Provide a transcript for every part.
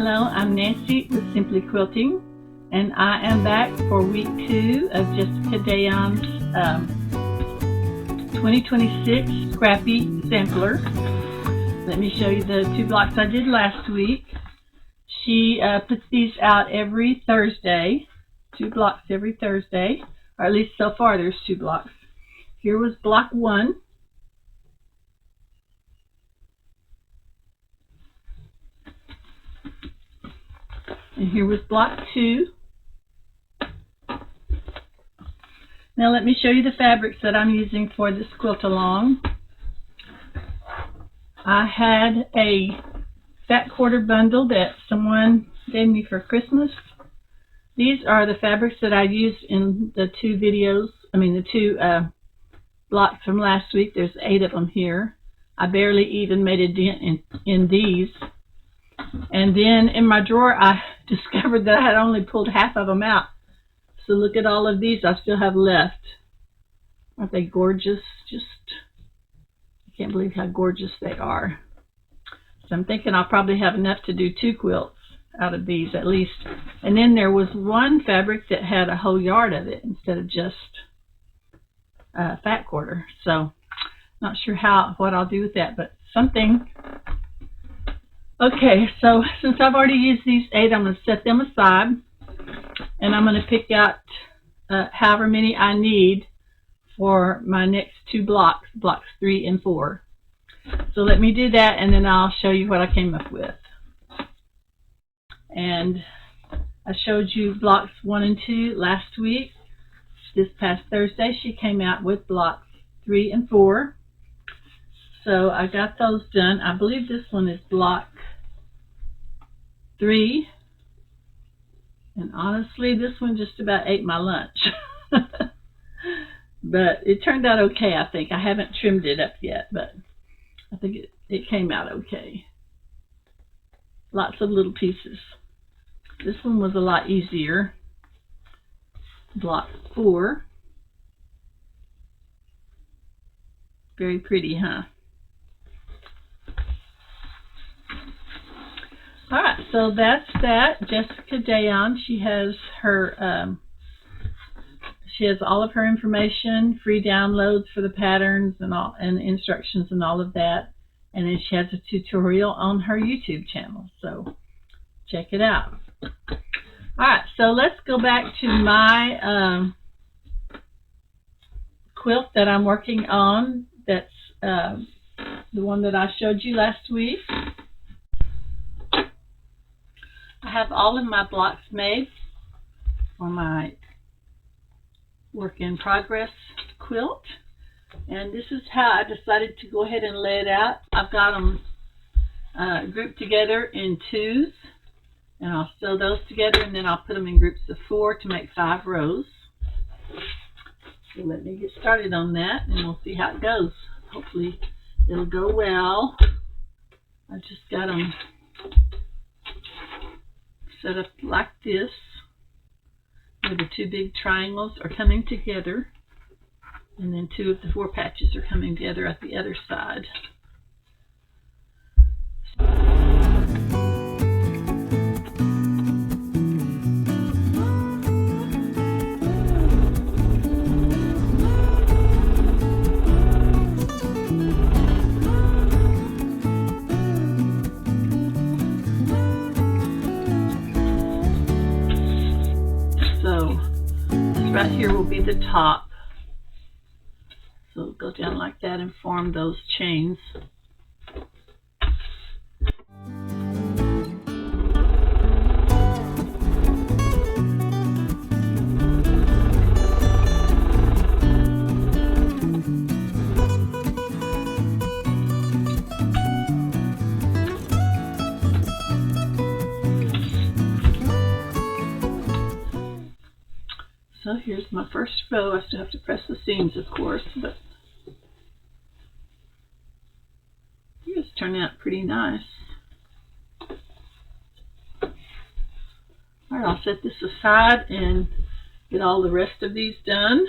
Hello, I'm Nancy with Simply Quilting, and I am back for week 2 of Jessica Dayon's 2026 Scrappy Sampler. Let me show you the 2 blocks I did last week. She puts these out every Thursday, 2 blocks every Thursday, or at least so far there's 2 blocks. Here was block 1. And here was block 2. Now let me show you the fabrics that I'm using for this quilt along. I had a fat quarter bundle that someone gave me for Christmas. These are the fabrics that I used in the 2 videos, the 2 blocks from last week. There's 8 of them here. I barely even made a dent in these. And then in my drawer I discovered that I had only pulled half of them out. So look at all of these I still have left. Aren't they gorgeous? I can't believe how gorgeous they are. So I'm thinking I'll probably have enough to do 2 quilts out of these at least. And then there was one fabric that had a whole yard of it instead of just fat quarter. So not sure what I'll do with that, but something. Okay, so since I've already used these 8, I'm going to set them aside, and I'm going to pick out however many I need for my next 2 blocks, blocks 3 and 4. So let me do that, and then I'll show you what I came up with. And I showed you blocks 1 and 2 last week. This past Thursday, she came out with blocks 3 and 4. So I got those done. I believe this one is block 3. And honestly, this one just about ate my lunch. But it turned out okay, I think. I haven't trimmed it up yet, but I think it came out okay. Lots of little pieces. This one was a lot easier. Block 4. Very pretty, huh? Alright, so that's that. Jessica Dayon, she has all of her information, free downloads for the patterns and instructions and all of that. And then she has a tutorial on her YouTube channel, so check it out. Alright, so let's go back to my quilt that I'm working on. That's the one that I showed you last week. I have all of my blocks made for my work in progress quilt, and this is how I decided to go ahead and lay it out. I've got them grouped together in 2s, and I'll sew those together, and then I'll put them in groups of 4 to make 5 rows. So let me get started on that, and we'll see how it goes. Hopefully it'll go well. I just got them set up like this, where the 2 big triangles are coming together, and then 2 of the 4 patches are coming together at the other side. Right here will be the top, so it'll go down like that and form those chains. So here's my first row. I still have to press the seams, of course, but these turn out pretty nice. Alright, I'll set this aside and get all the rest of these done.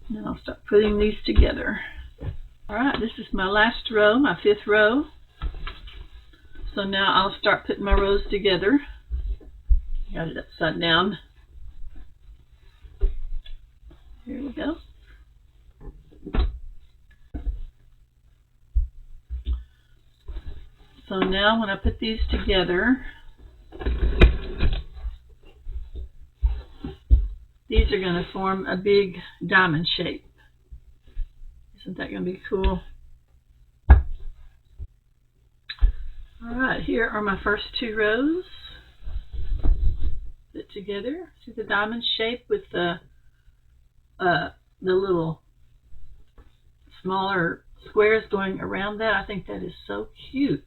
And then I'll start putting these together. Alright, this is my last row, my 5th row. So now I'll start putting my rows together. Got it upside down. Here we go. So now when I put these together, these are going to form a big diamond shape. Isn't that going to be cool? Alright, here are my first two rows put together. See the diamond shape with the little smaller squares going around that? I think that is so cute.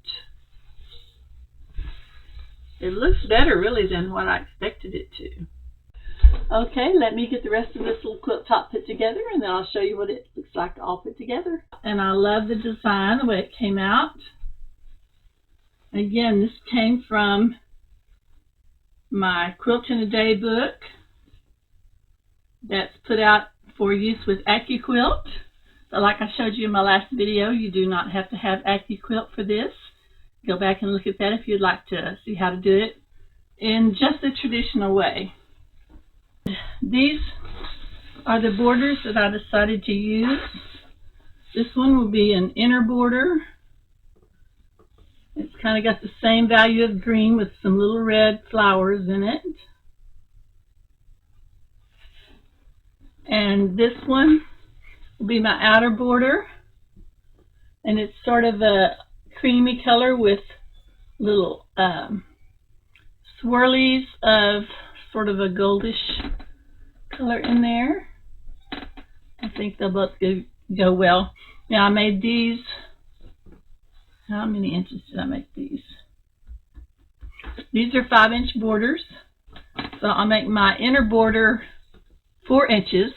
It looks better really than what I expected it to. Okay, let me get the rest of this little quilt top put together and then I'll show you what it looks like all put together. And I love the design, the way it came out. Again, this came from my Quilt in a Day book that's put out for use with AccuQuilt. But like I showed you in my last video, you do not have to have AccuQuilt for this. Go back and look at that if you'd like to see how to do it in just the traditional way. These are the borders that I decided to use. This one will be an inner border. It's kind of got the same value of green with some little red flowers in it. And this one will be my outer border. And it's sort of a creamy color with little swirlies of sort of a goldish color in there. I think they'll both go well. Now I made these, how many inches did I make these? These are 5-inch borders. So I'll make my inner border 4 inches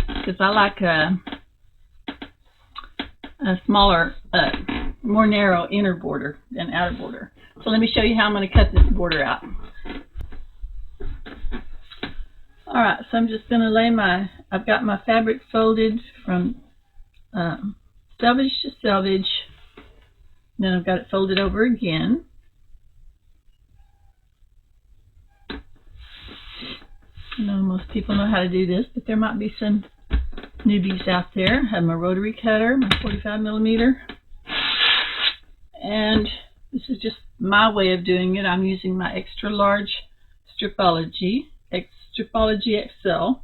because I like a smaller, more narrow inner border than outer border. So let me show you how I'm going to cut this border out. Alright, so I'm just going to lay I've got my fabric folded from selvage to selvage. Then I've got it folded over again. I know most people know how to do this, but there might be some newbies out there. I have my rotary cutter, my 45mm. And this is just my way of doing it. I'm using my extra large Stripology XL.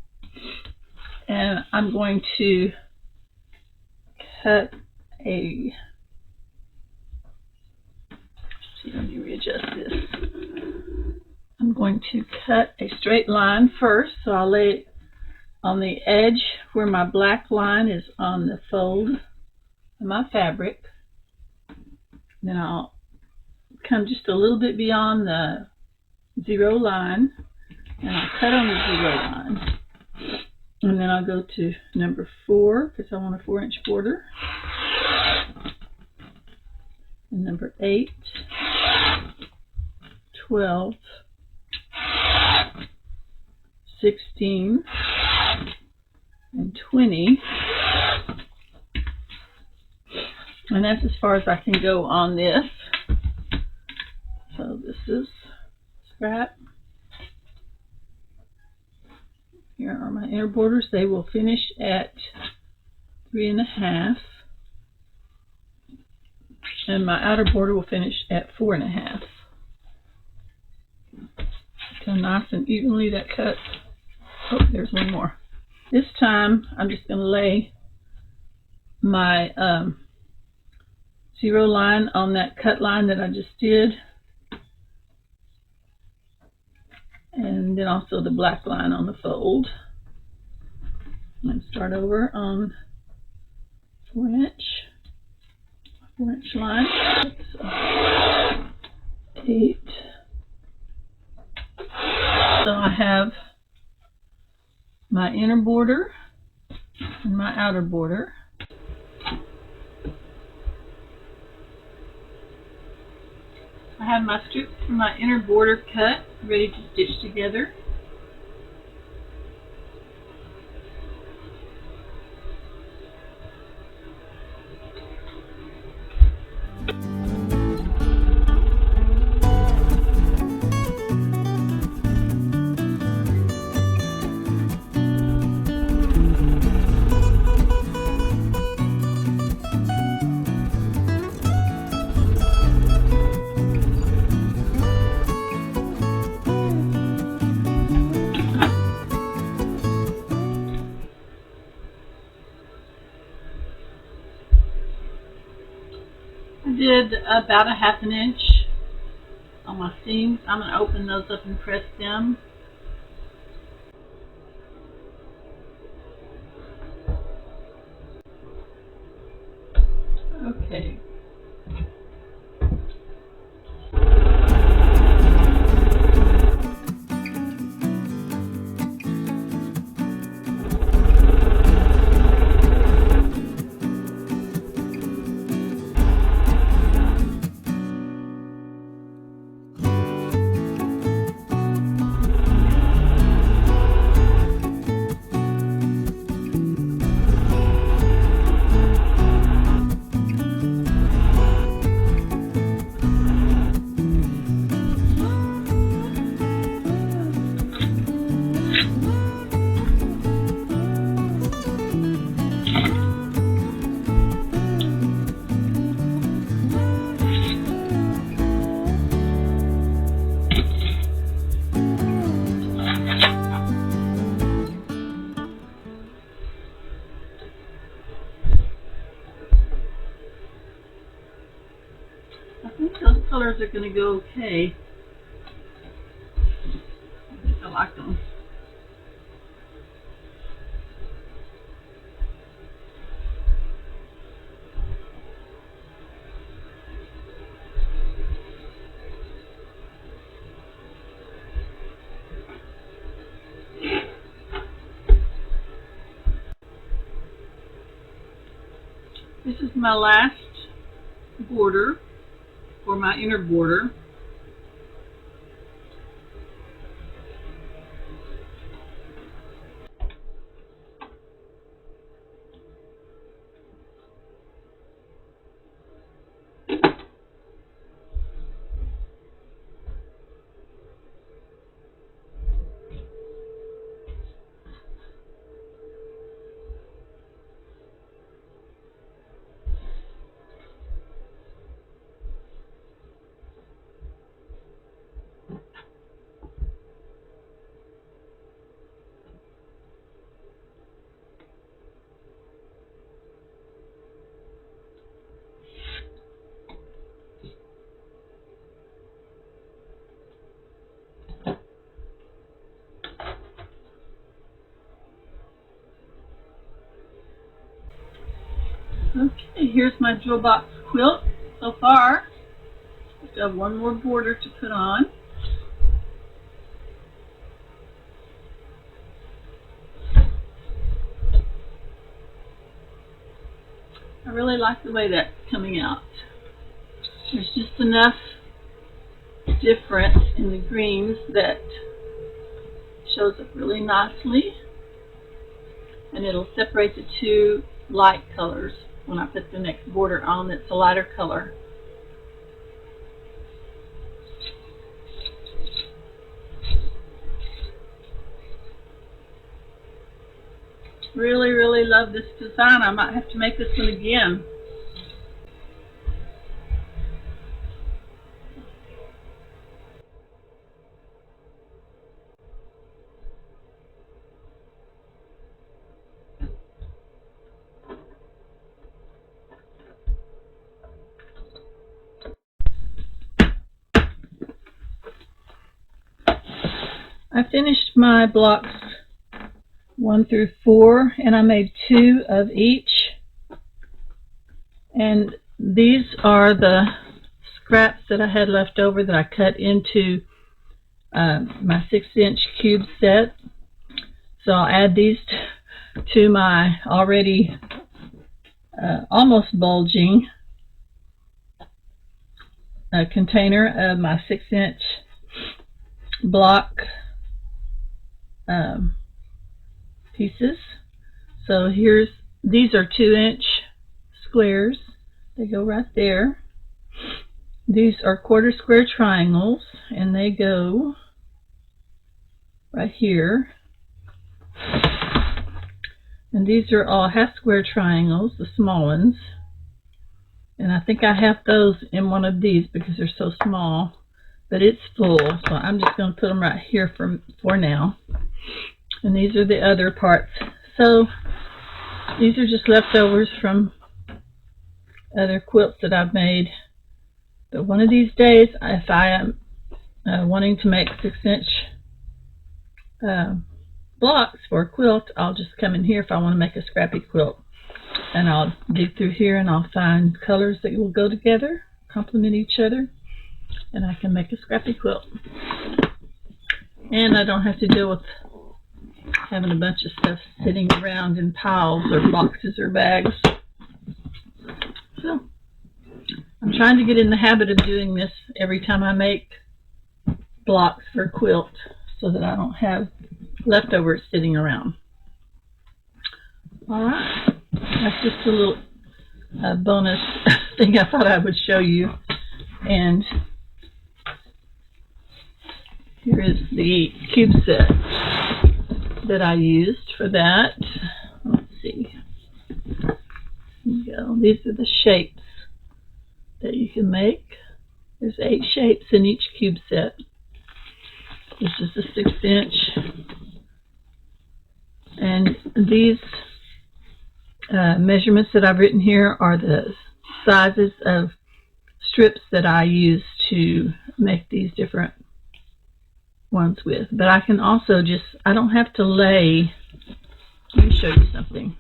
And I'm going to cut a, let me readjust this. I'm going to cut a straight line first, so I'll lay it on the edge where my black line is on the fold of my fabric. Then I'll come just a little bit beyond the zero line, and I'll cut on the zero line. And then I'll go to number 4 because I want a 4-inch border. And number 8, 12, 16, and 20. And that's as far as I can go on this. So this is scrap. Here are my inner borders. They will finish at 3.5. And my outer border will finish at 4.5. So nice and evenly that cuts. Oh, there's one more. This time I'm just going to lay my zero line on that cut line that I just did. And then also the black line on the fold. And start over on 4-inch line. So 8. So I have my inner border and my outer border. I have my strips for my inner border cut, ready to stitch together. added about a 1/2 inch on my seams. I'm going to open those up and press them. Okay. I think those colors are going to go okay. I like them. This is my last border for my inner border. Okay, here's my jewel box quilt so far. I still have one more border to put on. I really like the way that's coming out. There's just enough difference in the greens that shows up really nicely, and it'll separate the two light colors when I put the next border on that's a lighter color. Really, really love this design. I might have to make this one again. I finished my blocks 1 through 4, and I made 2 of each. And these are the scraps that I had left over that I cut into my 6-inch cube set. So I'll add these to my already almost bulging container of my 6-inch block pieces. So these are 2-inch squares. They go right there. These are 1/4 square triangles, and they go right here. And these are all 1/2 square triangles, the small ones. And I think I have those in one of these because they're so small, but it's full, so I'm just going to put them right here for now. And these are the other parts. So these are just leftovers from other quilts that I've made But one of these days, if I am wanting to make 6-inch blocks for a quilt, I'll just come in here if I want to make a scrappy quilt. And I'll dig through here and I'll find colors that will go together, complement each other, and I can make a scrappy quilt. And I don't have to deal with having a bunch of stuff sitting around in piles or boxes or bags. So I'm trying to get in the habit of doing this every time I make blocks for a quilt so that I don't have leftovers sitting around. Alright, that's just a little bonus thing I thought I would show you. And here is the cube set that I used for that. Let's see. Here we go. These are the shapes that you can make. There's 8 shapes in each cube set. This is a 6-inch. And these measurements that I've written here are the sizes of strips that I use to make these different ones with. But I can also just, I don't have to lay. Let me show you something.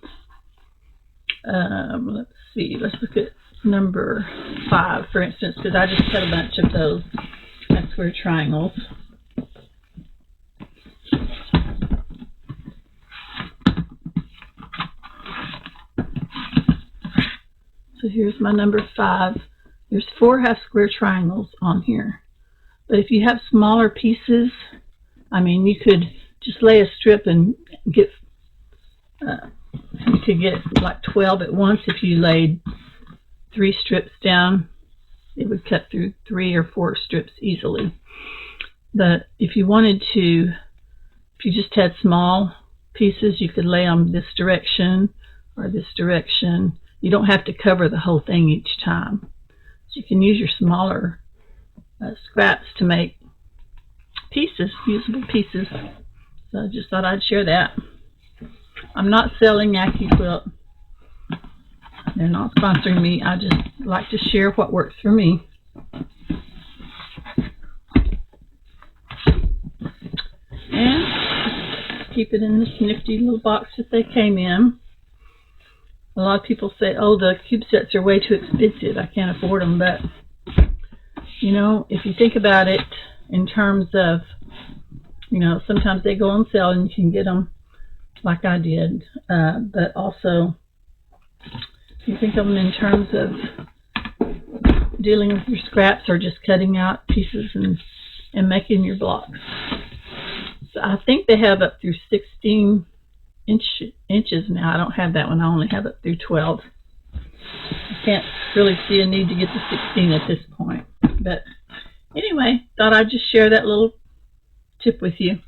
Let's see, let's look at number 5, for instance, because I just cut a bunch of those square triangles. So here's my number 5. There's 4 half square triangles on here. But if you have smaller pieces, I mean, you could just lay a strip and get, you could get like 12 at once. If you laid 3 strips down, it would cut through 3 or 4 strips easily. But if you wanted to, if you just had small pieces, you could lay them this direction or this direction. You don't have to cover the whole thing each time. So you can use your smaller scraps to make pieces, usable pieces. So I just thought I'd share that. I'm not selling AccuQuilt. They're not sponsoring me. I just like to share what works for me. And keep it in this nifty little box that they came in. A lot of people say, oh, the cube sets are way too expensive. I can't afford them. But, you know, if you think about it in terms of, you know, sometimes they go on sale and you can get them like I did. But also, if you think of them in terms of dealing with your scraps or just cutting out pieces and making your blocks. So I think they have up through 16 inches now. I don't have that one. I only have it through 12. I can't really see a need to get to 16 at this point. But anyway, thought I'd just share that little tip with you.